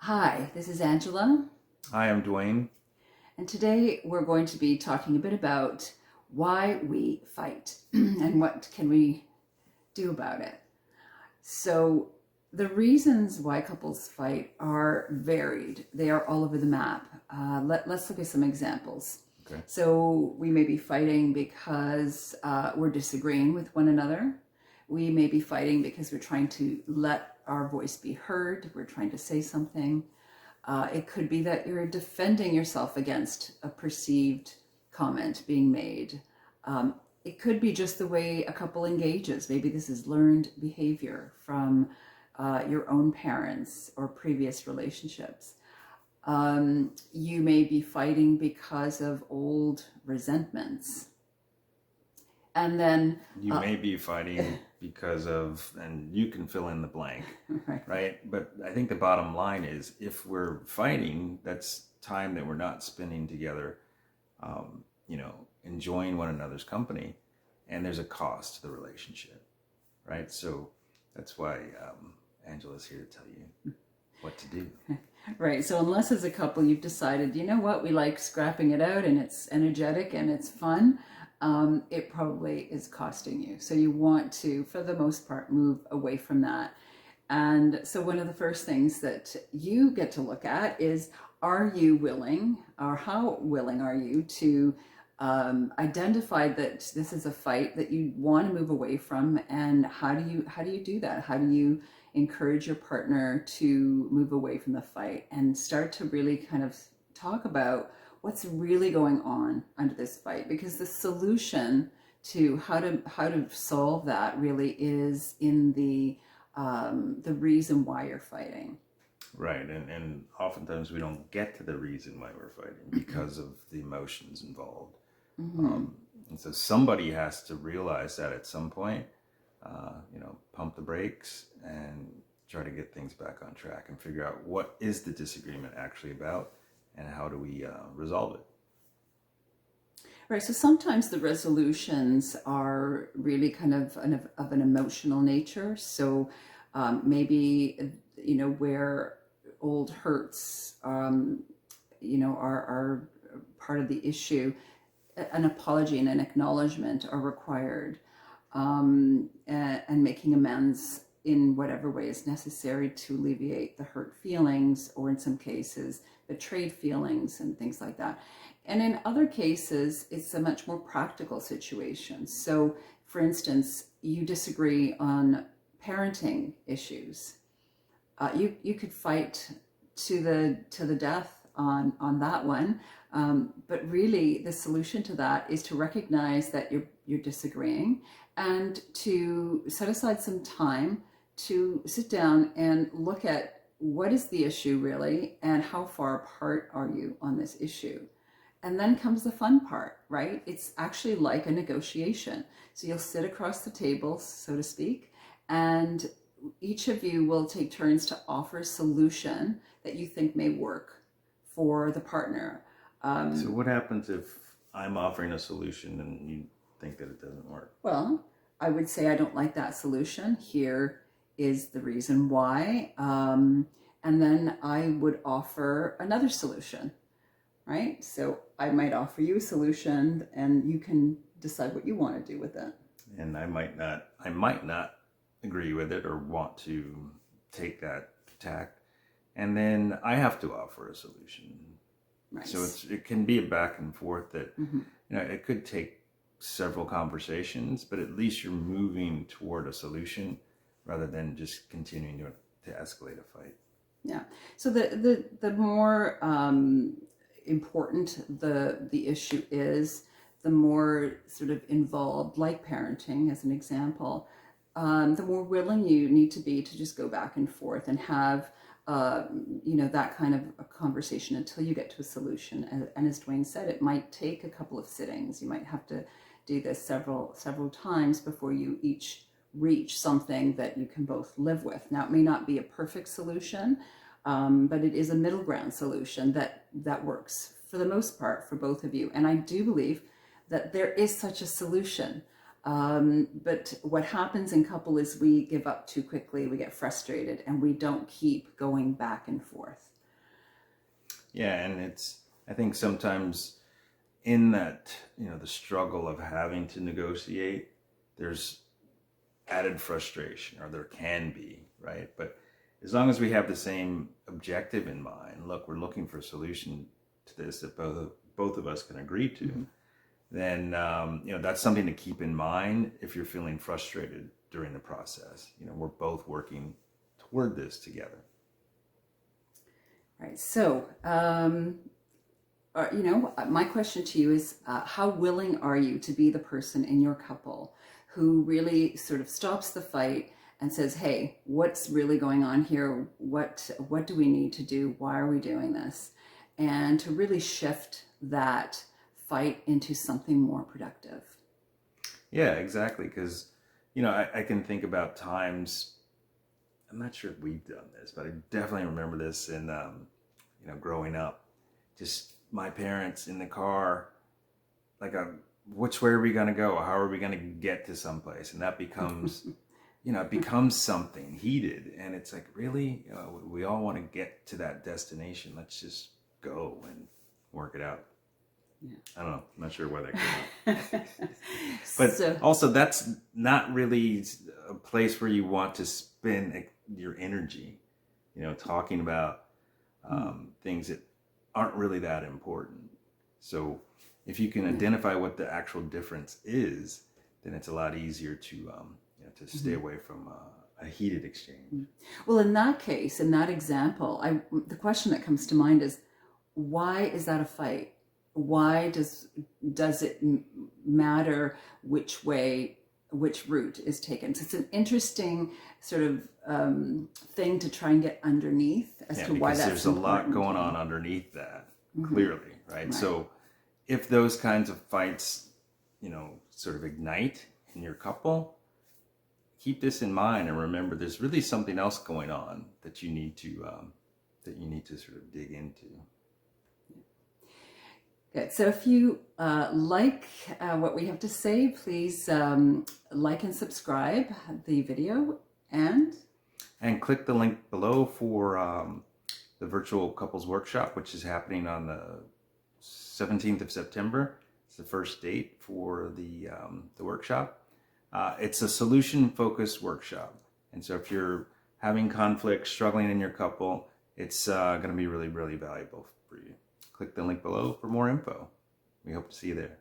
Hi, this is Angela, Hi, I'm Dwayne. and today we're going to be talking a bit about why we fight and what can we do about it. So, the reasons why couples fight are varied. They are all over the map. Let's look at some examples. Okay. So, we may be fighting because we're disagreeing with one another. We may be fighting because we're trying to let our voice be heard. We're trying to say something. It could be that you're defending yourself against a perceived comment being made. It could be just the way a couple engages. Maybe this is learned behavior from your own parents or previous relationships. You may be fighting because of old resentments. And then You may be fighting because of, and you can fill in the blank, right. right? But I think the bottom line is if we're fighting, that's time that we're not spending together, enjoying one another's company. And there's a cost to the relationship, right? So that's why Angela's here to tell you what to do. Right. So unless as a couple you've decided, you know what, we like scrapping it out and it's energetic and it's fun, it probably is costing you. So you want to, for the most part, move away from that. And so one of the first things that you get to look at is, are you willing, or how willing are you to identify that this is a fight that you want to move away from, and how do you do that? How do you encourage your partner to move away from the fight and start to really kind of talk about what's really going on under this fight? Because the solution to how to solve that really is in the reason why you're fighting. Right. And oftentimes we don't get to the reason why we're fighting because of the emotions involved. Mm-hmm. And so somebody has to realize that at some point, pump the brakes and try to get things back on track and figure out what is the disagreement actually about and how do we resolve it. Right. So sometimes the resolutions are really kind of an emotional nature. So maybe, where old hurts, are part of the issue, an apology and an acknowledgement are required, and making amends in whatever way is necessary to alleviate the hurt feelings, or in some cases, betrayed feelings and things like that. And in other cases, it's a much more practical situation. So, for instance, you disagree on parenting issues. You could fight to the death on that one, but really the solution to that is to recognize that you're disagreeing, and to set aside some time to sit down and look at what is the issue really, and how far apart are you on this issue. And then comes the fun part, right? It's actually like a negotiation. So you'll sit across the table, so to speak, and each of you will take turns to offer a solution that you think may work for the partner. So what happens if I'm offering a solution and you think that it doesn't work? Well, I would say, I don't like that solution. Here is the reason why. And then I would offer another solution, right? So I might offer you a solution and you can decide what you want to do with it. And I might not agree with it or want to take that tack. And then I have to offer a solution. Right. So it can be a back and forth that, Mm-hmm. it could take several conversations, but at least you're moving toward a solution rather than just continuing to escalate a fight. Yeah. So the more important the issue is, the more sort of involved, like parenting as an example, the more willing you need to be to just go back and forth and have that kind of a conversation until you get to a solution. And as Dwayne said, it might take a couple of sittings. You might have to do this several times before you each reach something that you can both live with. Now, it may not be a perfect solution, but it is a middle ground solution that works for the most part for both of you. And I do believe that there is such a solution. But what happens in couple is we give up too quickly, we get frustrated, and we don't keep going back and forth. Yeah, and I think sometimes in that, the struggle of having to negotiate, there's added frustration, or there can be, right? But as long as we have the same objective in mind, look, we're looking for a solution to this that both of us can agree to, mm-hmm. then that's something to keep in mind if you're feeling frustrated during the process. We're both working toward this together. Right. So, my question to you is, how willing are you to be the person in your couple who really sort of stops the fight and says, hey, what's really going on here? What do we need to do? Why are we doing this? And to really shift that fight into something more productive. Yeah, exactly. Because, I can think about times, I'm not sure if we've done this, but I definitely remember this in, growing up. Just my parents in the car, like, which way are we going to go? How are we going to get to someplace? And that becomes, it becomes something heated. And it's like, really? We all want to get to that destination. Let's just go and work it out. Yeah. I don't know. I'm not sure where that came out. But also, that's not really a place where you want to spend your energy, talking about things that aren't really that important. So if you can identify what the actual difference is, then it's a lot easier to stay away from a heated exchange. Well, in that case, in that example, the question that comes to mind is, why is that a fight? Why does it matter which route is taken? So it's an interesting sort of thing to try and get underneath as to why that's there's important. A lot going on underneath that, clearly, right? So if those kinds of fights, sort of ignite in your couple, keep this in mind and remember there's really something else going on that you need to sort of dig into. Good. So if you like what we have to say, please like and subscribe the video and click the link below for the virtual couples workshop, which is happening on the 17th of September. It's the first date for the workshop. It's a solution-focused workshop, and so if you're having conflict, struggling in your couple, it's going to be really, really valuable for you. Click the link below for more info. We hope to see you there.